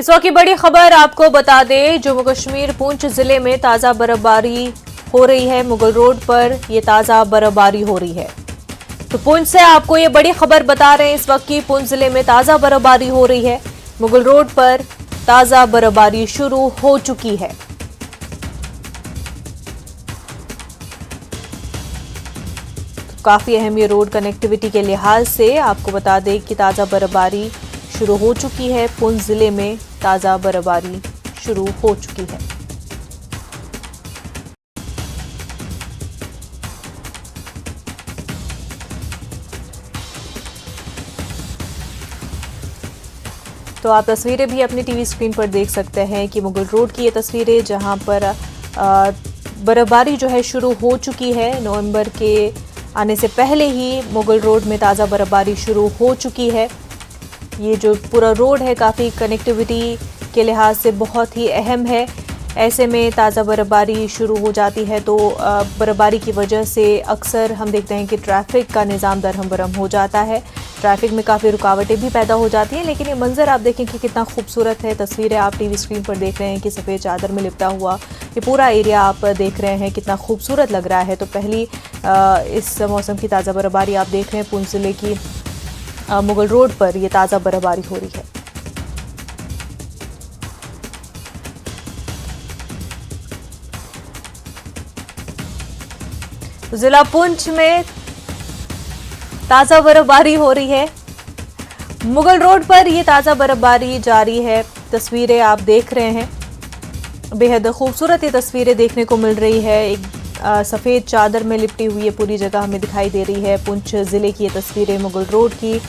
इस वक्त की बड़ी खबर आपको बता दें, जम्मू कश्मीर पुंछ जिले में ताजा बर्फबारी हो रही है। मुगल रोड पर ये ताजा बर्फबारी हो रही है। तो पुंछ से आपको ये बड़ी खबर बता रहे हैं इस वक्त की पुंछ जिले में ताजा बर्फबारी हो रही है। मुगल रोड पर ताजा बर्फबारी शुरू हो चुकी है। तो काफी अहम ये रोड कनेक्टिविटी के लिहाज से आपको बता दें कि ताजा बर्फबारी शुरू हो चुकी है। पुंछ जिले में ताजा बर्फबारी शुरू हो चुकी है। तो आप तस्वीरें भी अपनी टीवी स्क्रीन पर देख सकते हैं कि मुगल रोड की ये तस्वीरें, जहां पर बर्फबारी जो है शुरू हो चुकी है। नवंबर के आने से पहले ही मुगल रोड में ताज़ा बर्फबारी शुरू हो चुकी है। ये जो पूरा रोड है काफ़ी कनेक्टिविटी के लिहाज से बहुत ही अहम है। ऐसे में ताज़ा बर्फबारी शुरू हो जाती है तो बर्फबारी की वजह से अक्सर हम देखते हैं कि ट्रैफिक का निज़ाम दरहम बरहम हो जाता है। ट्रैफिक में काफ़ी रुकावटें भी पैदा हो जाती हैं। लेकिन ये मंजर आप देखें कि कितना खूबसूरत है। तस्वीरें आप टीवी स्क्रीन पर देख रहे हैं कि सफ़ेद चादर में लिपटा हुआ ये पूरा एरिया आप देख रहे हैं, कितना खूबसूरत लग रहा है। तो पहली इस मौसम की ताज़ा बर्फबारी आप देख रहे हैं पुंछ जिले की मुगल रोड पर ये ताज़ा बर्फबारी हो रही है। जिला पुंछ में ताज़ा बर्फबारी हो रही है। मुगल रोड पर ये ताज़ा बर्फबारी जारी है। तस्वीरें आप देख रहे हैं, बेहद खूबसूरत ये तस्वीरें देखने को मिल रही है। एक सफ़ेद चादर में लिपटी हुई ये पूरी जगह हमें दिखाई दे रही है। पुंछ ज़िले की ये तस्वीरें मुगल रोड की,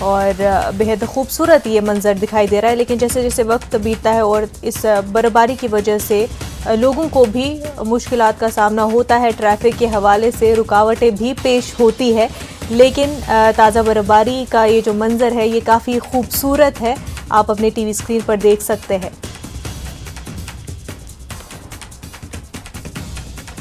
और बेहद खूबसूरत ये मंजर दिखाई दे रहा है। लेकिन जैसे जैसे वक्त बीतता है और इस बर्फबारी की वजह से लोगों को भी मुश्किलात का सामना होता है। ट्रैफिक के हवाले से रुकावटें भी पेश होती है। लेकिन ताज़ा बर्फबारी का ये जो मंजर है ये काफ़ी खूबसूरत है। आप अपने टीवी स्क्रीन पर देख सकते हैं।